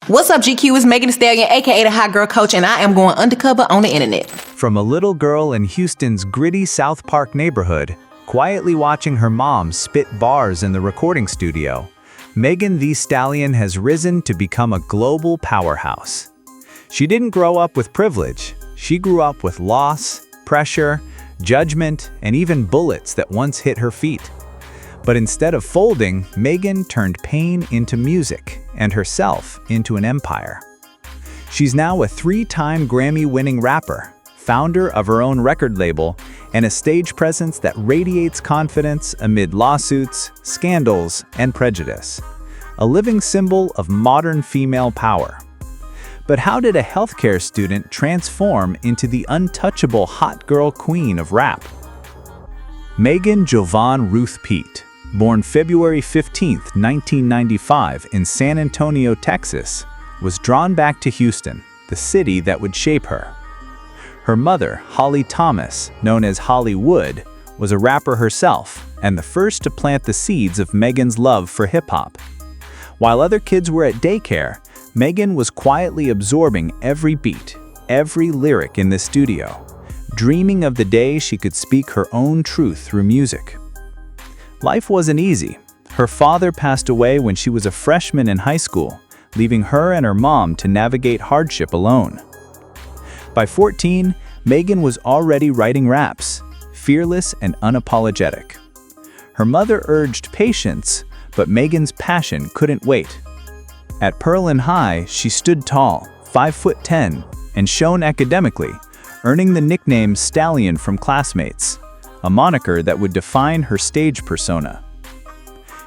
What's up, GQ? It's Megan Thee Stallion, aka the Hot Girl Coach, and I am going undercover on the internet. From a little girl in Houston's gritty South Park neighborhood, quietly watching her mom spit bars in the recording studio, Megan Thee Stallion has risen to become a global powerhouse. She didn't grow up with privilege. She grew up with loss, pressure, judgment, and even bullets that once hit her feet. But instead of folding, Megan turned pain into music and herself into an empire. She's now a 3-time Grammy-winning rapper, founder of her own record label, and a stage presence that radiates confidence amid lawsuits, scandals, and prejudice. A living symbol of modern female power. But how did a healthcare student transform into the untouchable hot girl queen of rap? Megan Jovon Ruth Pete, born February 15, 1995 in San Antonio, Texas, was drawn back to Houston, the city that would shape her. Her mother, Holly Thomas, known as Holly Wood, was a rapper herself and the first to plant the seeds of Megan's love for hip-hop. While other kids were at daycare, Megan was quietly absorbing every beat, every lyric in the studio, dreaming of the day she could speak her own truth through music. Life wasn't easy. Her father passed away when she was a freshman in high school, leaving her and her mom to navigate hardship alone. By 14, Megan was already writing raps, fearless and unapologetic. Her mother urged patience, but Megan's passion couldn't wait. At Pearland High, she stood tall, 5'10", and shone academically, earning the nickname Stallion from classmates, a moniker that would define her stage persona.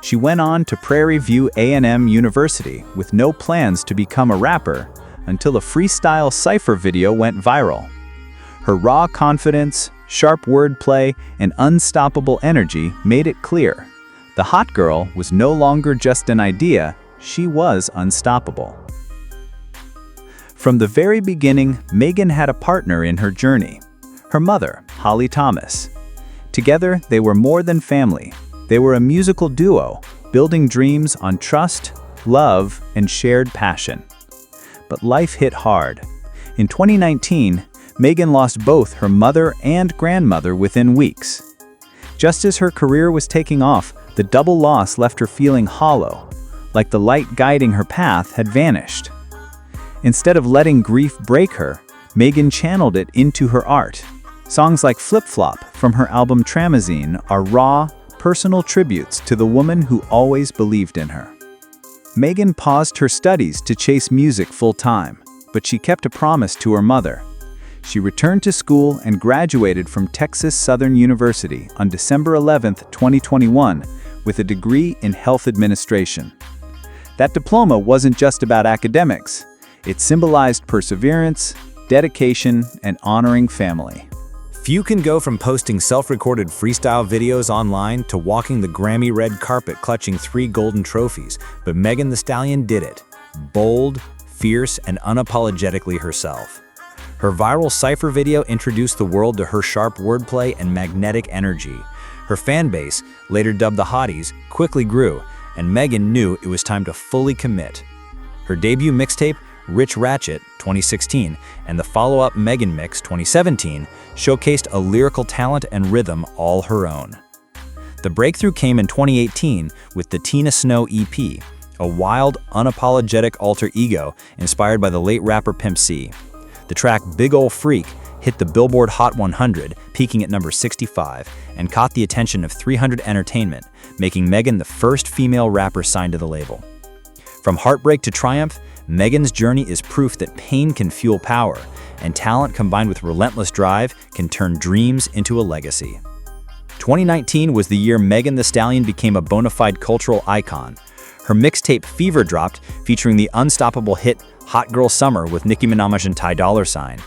She went on to Prairie View A&M University with no plans to become a rapper until a freestyle cypher video went viral. Her raw confidence, sharp wordplay, and unstoppable energy made it clear. The hot girl was no longer just an idea, she was unstoppable. From the very beginning, Megan had a partner in her journey, her mother, Holly Thomas. Together, they were more than family. They were a musical duo, building dreams on trust, love, and shared passion. But life hit hard. In 2019, Megan lost both her mother and grandmother within weeks. Just as her career was taking off, the double loss left her feeling hollow, like the light guiding her path had vanished. Instead of letting grief break her, Megan channeled it into her art. Songs like Flip Flop from her album Tramazine are raw, personal tributes to the woman who always believed in her. Megan paused her studies to chase music full-time, but she kept a promise to her mother. She returned to school and graduated from Texas Southern University on December 11, 2021, with a degree in health administration. That diploma wasn't just about academics. It symbolized perseverance, dedication, and honoring family. Few can go from posting self-recorded freestyle videos online to walking the Grammy red carpet clutching 3 golden trophies, but Megan Thee Stallion did it. Bold, fierce, and unapologetically herself. Her viral cypher video introduced the world to her sharp wordplay and magnetic energy. Her fan base, later dubbed the Hotties, quickly grew, and Megan knew it was time to fully commit. Her debut mixtape, Rich Ratchet, 2016, and the follow-up Megan Mix, 2017, showcased a lyrical talent and rhythm all her own. The breakthrough came in 2018 with the Tina Snow EP, a wild, unapologetic alter ego inspired by the late rapper Pimp C. The track Big Ol' Freak hit the Billboard Hot 100, peaking at number 65, and caught the attention of 300 Entertainment, making Megan the first female rapper signed to the label. From heartbreak to triumph, Megan's journey is proof that pain can fuel power, and talent combined with relentless drive can turn dreams into a legacy. 2019 was the year Megan Thee Stallion became a bona fide cultural icon. Her mixtape Fever dropped, featuring the unstoppable hit Hot Girl Summer with Nicki Minaj and Ty Dolla $ign.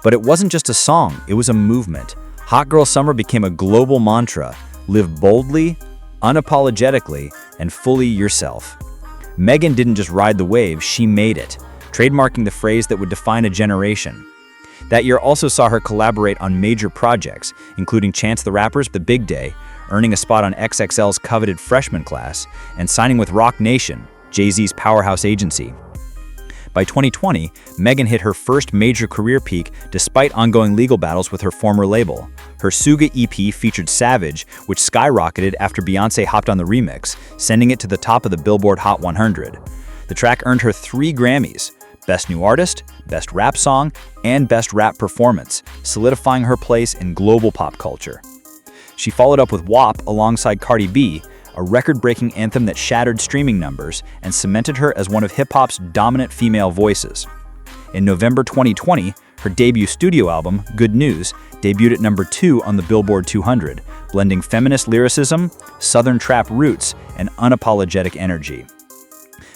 But it wasn't just a song, it was a movement. Hot Girl Summer became a global mantra: live boldly, unapologetically, and fully yourself. Megan didn't just ride the wave, she made it, trademarking the phrase that would define a generation. That year also saw her collaborate on major projects, including Chance the Rapper's The Big Day, earning a spot on XXL's coveted freshman class, and signing with Roc Nation, Jay-Z's powerhouse agency. By 2020, Megan hit her first major career peak despite ongoing legal battles with her former label. Her Suga EP featured Savage, which skyrocketed after Beyoncé hopped on the remix, sending it to the top of the Billboard Hot 100. The track earned her 3 Grammys: Best New Artist, Best Rap Song, and Best Rap Performance, solidifying her place in global pop culture. She followed up with WAP alongside Cardi B, a record-breaking anthem that shattered streaming numbers and cemented her as one of hip-hop's dominant female voices. In November 2020, her debut studio album, Good News, debuted at number 2 on the Billboard 200, blending feminist lyricism, southern trap roots, and unapologetic energy.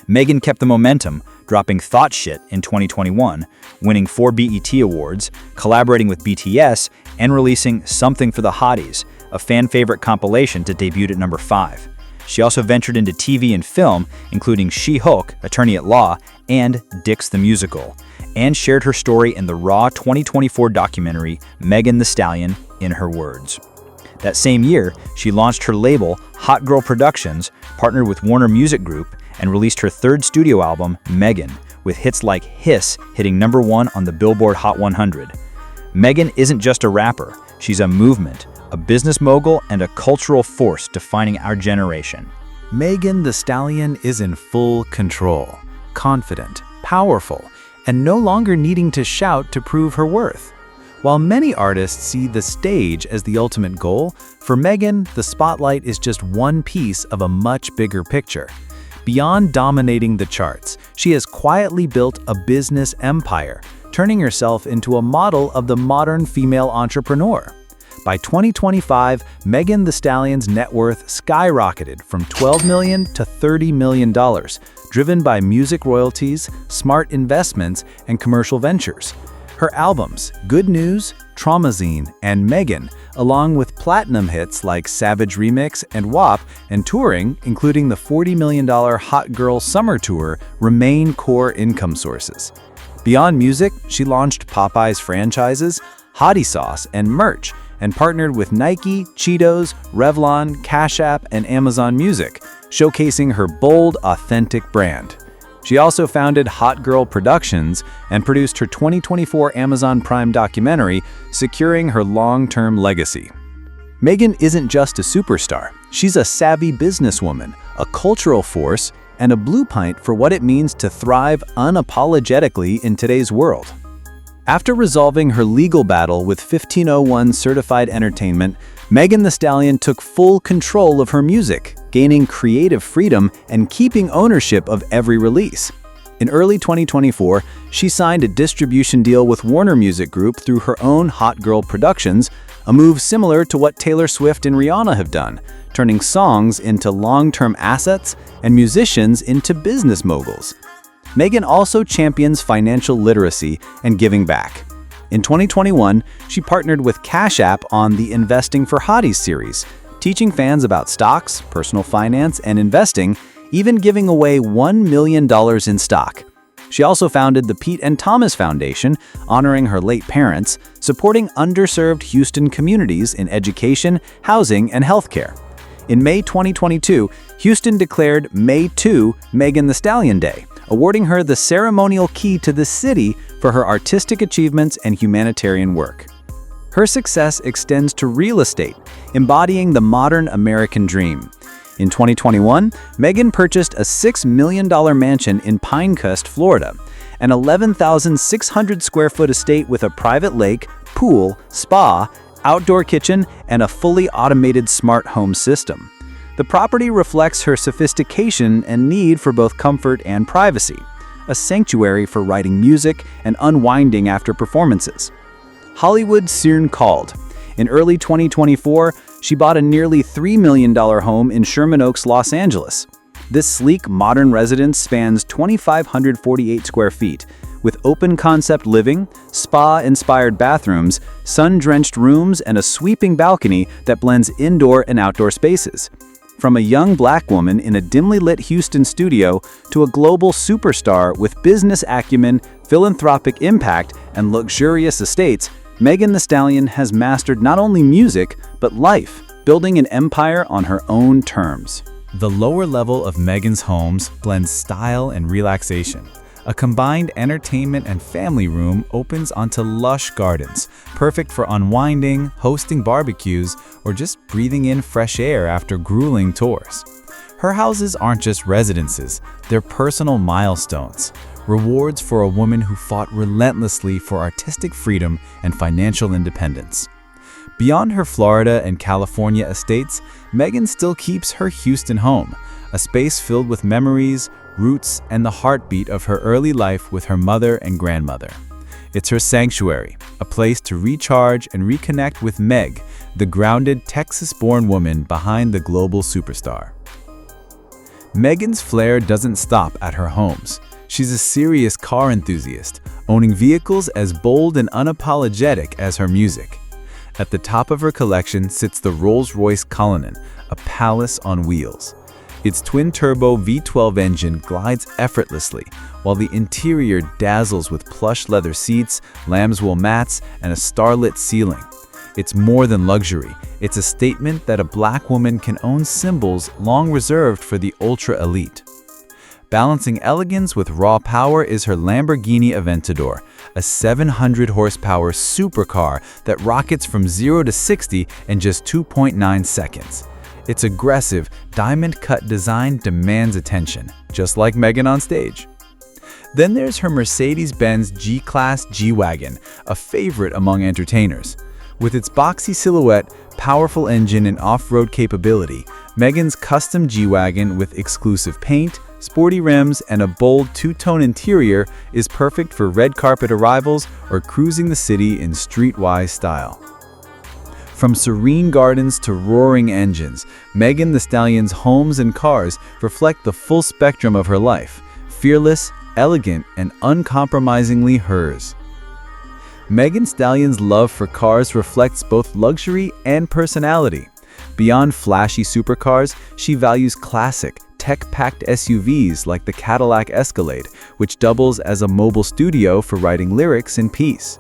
Megan kept the momentum, dropping Thought Shit in 2021, winning 4 BET Awards, collaborating with BTS, and releasing Something for the Hotties, a fan-favorite compilation to debut at number 5. She also ventured into TV and film, including She-Hulk, Attorney at Law, and Dix the Musical, and shared her story in the Raw 2024 documentary Megan Thee Stallion, in her words. That same year, she launched her label, Hot Girl Productions, partnered with Warner Music Group, and released her 3rd studio album, Megan, with hits like Hiss hitting number 1 on the Billboard Hot 100. Megan isn't just a rapper, she's a movement, a business mogul, and a cultural force defining our generation. Megan Thee Stallion is in full control, confident, powerful, and no longer needing to shout to prove her worth. While many artists see the stage as the ultimate goal, for Megan, the spotlight is just one piece of a much bigger picture. Beyond dominating the charts, she has quietly built a business empire, turning herself into a model of the modern female entrepreneur. By 2025, Megan Thee Stallion's net worth skyrocketed from $12 million to $30 million, driven by music royalties, smart investments, and commercial ventures. Her albums, Good News, Traumazine, and Megan, along with platinum hits like Savage Remix and WAP, and touring, including the $40 million Hot Girl Summer Tour, remain core income sources. Beyond music, she launched Popeye's franchises, Hottie Sauce, and merch, and partnered with Nike, Cheetos, Revlon, Cash App, and Amazon Music, showcasing her bold, authentic brand. She also founded Hot Girl Productions and produced her 2024 Amazon Prime documentary, securing her long-term legacy. Megan isn't just a superstar, she's a savvy businesswoman, a cultural force, and a blueprint for what it means to thrive unapologetically in today's world. After resolving her legal battle with 1501 Certified Entertainment, Megan Thee Stallion took full control of her music, gaining creative freedom and keeping ownership of every release. In early 2024, she signed a distribution deal with Warner Music Group through her own Hot Girl Productions, a move similar to what Taylor Swift and Rihanna have done, turning songs into long-term assets and musicians into business moguls. Megan also champions financial literacy and giving back. In 2021, she partnered with Cash App on the Investing for Hotties series, teaching fans about stocks, personal finance, and investing, even giving away $1 million in stock. She also founded the Pete and Thomas Foundation, honoring her late parents, supporting underserved Houston communities in education, housing, and healthcare. In May 2022, Houston declared May 2 Megan Thee Stallion Day, awarding her the ceremonial key to the city for her artistic achievements and humanitarian work. Her success extends to real estate, embodying the modern American dream. In 2021, Megan purchased a $6 million mansion in Pinecrest, Florida, an 11,600 square foot estate with a private lake, pool, spa, outdoor kitchen, and a fully automated smart home system. The property reflects her sophistication and need for both comfort and privacy, a sanctuary for writing music and unwinding after performances. Hollywood soon called. In early 2024, she bought a nearly $3 million home in Sherman Oaks, Los Angeles. This sleek, modern residence spans 2,548 square feet, with open-concept living, spa-inspired bathrooms, sun-drenched rooms, and a sweeping balcony that blends indoor and outdoor spaces. From a young black woman in a dimly lit Houston studio to a global superstar with business acumen, philanthropic impact, and luxurious estates, Megan Thee Stallion has mastered not only music, but life, building an empire on her own terms. The lower level of Megan's homes blends style and relaxation, A combined entertainment and family room opens onto lush gardens, perfect for unwinding, hosting barbecues, or just breathing in fresh air after grueling tours. Her houses aren't just residences, they're personal milestones, rewards for a woman who fought relentlessly for artistic freedom and financial independence. Beyond her Florida and California estates, Megan still keeps her Houston home, a space filled with memories, roots, and the heartbeat of her early life with her mother and grandmother. It's her sanctuary, a place to recharge and reconnect with Meg, the grounded Texas-born woman behind the global superstar. Megan's flair doesn't stop at her homes. She's a serious car enthusiast, owning vehicles as bold and unapologetic as her music. At the top of her collection sits the Rolls-Royce Cullinan, a palace on wheels. Its twin-turbo V12 engine glides effortlessly, while the interior dazzles with plush leather seats, lambswool mats, and a starlit ceiling. It's more than luxury. It's a statement that a Black woman can own symbols long reserved for the ultra-elite. Balancing elegance with raw power is her Lamborghini Aventador, a 700-horsepower supercar that rockets from 0 to 60 in just 2.9 seconds. Its aggressive, diamond-cut design demands attention, just like Megan on stage. Then there's her Mercedes-Benz G-Class G-Wagon, a favorite among entertainers. With its boxy silhouette, powerful engine, and off-road capability, Megan's custom G-Wagon with exclusive paint, sporty rims, and a bold two-tone interior is perfect for red carpet arrivals or cruising the city in streetwise style. From serene gardens to roaring engines, Megan Thee Stallion's homes and cars reflect the full spectrum of her life, fearless, elegant, and uncompromisingly hers. Megan Thee Stallion's love for cars reflects both luxury and personality. Beyond flashy supercars, she values classic, tech-packed SUVs like the Cadillac Escalade, which doubles as a mobile studio for writing lyrics in peace.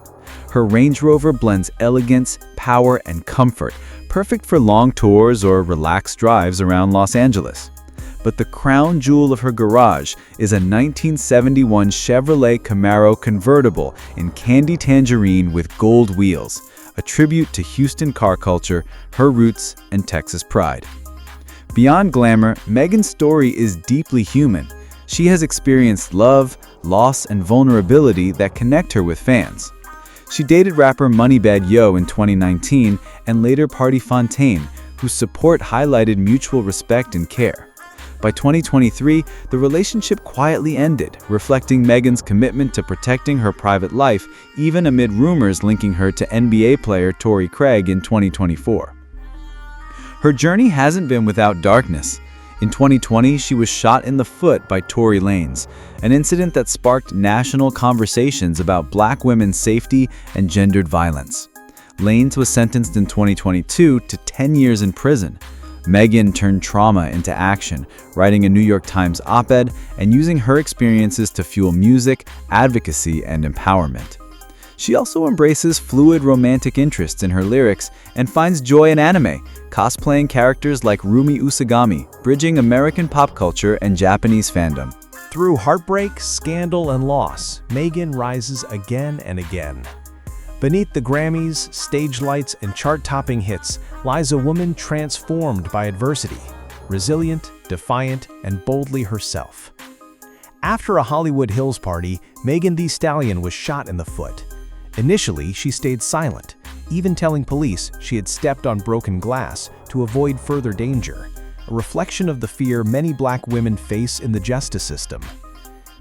Her Range Rover blends elegance, power, and comfort, perfect for long tours or relaxed drives around Los Angeles. But the crown jewel of her garage is a 1971 Chevrolet Camaro convertible in candy tangerine with gold wheels, a tribute to Houston car culture, her roots, and Texas pride. Beyond glamour, Megan's story is deeply human. She has experienced love, loss, and vulnerability that connect her with fans. She dated rapper Moneybagg Yo in 2019 and later Party Fontaine, whose support highlighted mutual respect and care. By 2023, the relationship quietly ended, reflecting Megan's commitment to protecting her private life, even amid rumors linking her to NBA player Torrey Craig in 2024. Her journey hasn't been without darkness. In 2020, she was shot in the foot by Tory Lanez, an incident that sparked national conversations about Black women's safety and gendered violence. Lanez was sentenced in 2022 to 10 years in prison. Megan turned trauma into action, writing a New York Times op-ed and using her experiences to fuel music, advocacy, and empowerment. She also embraces fluid romantic interests in her lyrics and finds joy in anime, cosplaying characters like Rumi Usagami, bridging American pop culture and Japanese fandom. Through heartbreak, scandal, and loss, Megan rises again and again. Beneath the Grammys, stage lights, and chart-topping hits lies a woman transformed by adversity, resilient, defiant, and boldly herself. After a Hollywood Hills party, Megan Thee Stallion was shot in the foot. Initially, she stayed silent, even telling police she had stepped on broken glass to avoid further danger, a reflection of the fear many Black women face in the justice system.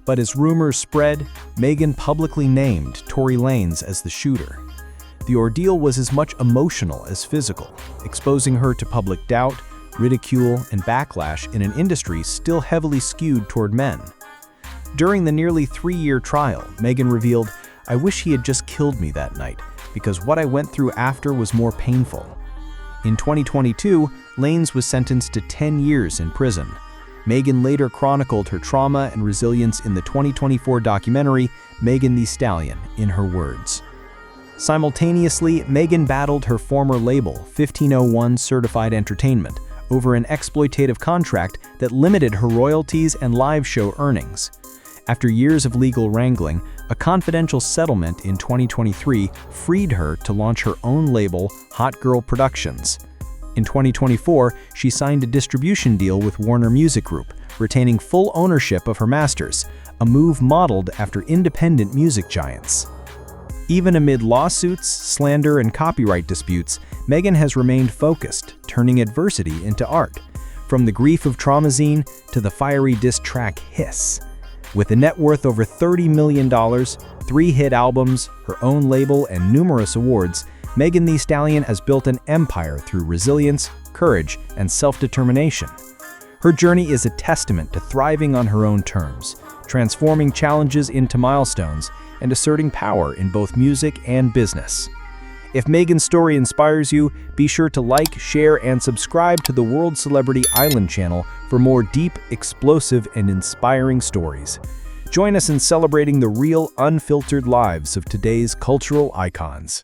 But as rumors spread, Megan publicly named Tory Lanez as the shooter. The ordeal was as much emotional as physical, exposing her to public doubt, ridicule, and backlash in an industry still heavily skewed toward men. During the nearly 3-year trial, Megan revealed, "I wish he had just killed me that night, because what I went through after was more painful." In 2022, Lanez was sentenced to 10 years in prison. Megan later chronicled her trauma and resilience in the 2024 documentary Megan Thee Stallion, in her words. Simultaneously, Megan battled her former label, 1501 Certified Entertainment, over an exploitative contract that limited her royalties and live show earnings. After years of legal wrangling, a confidential settlement in 2023 freed her to launch her own label, Hot Girl Productions. In 2024, she signed a distribution deal with Warner Music Group, retaining full ownership of her masters, a move modeled after independent music giants. Even amid lawsuits, slander, and copyright disputes, Megan has remained focused, turning adversity into art. From the grief of Traumazine to the fiery diss track Hiss. With a net worth over $30 million, 3 hit albums, her own label, and numerous awards, Megan Thee Stallion has built an empire through resilience, courage, and self-determination. Her journey is a testament to thriving on her own terms, transforming challenges into milestones, and asserting power in both music and business. If Megan's story inspires you, be sure to like, share, and subscribe to the World Celebrity Island channel for more deep, explosive, and inspiring stories. Join us in celebrating the real, unfiltered lives of today's cultural icons.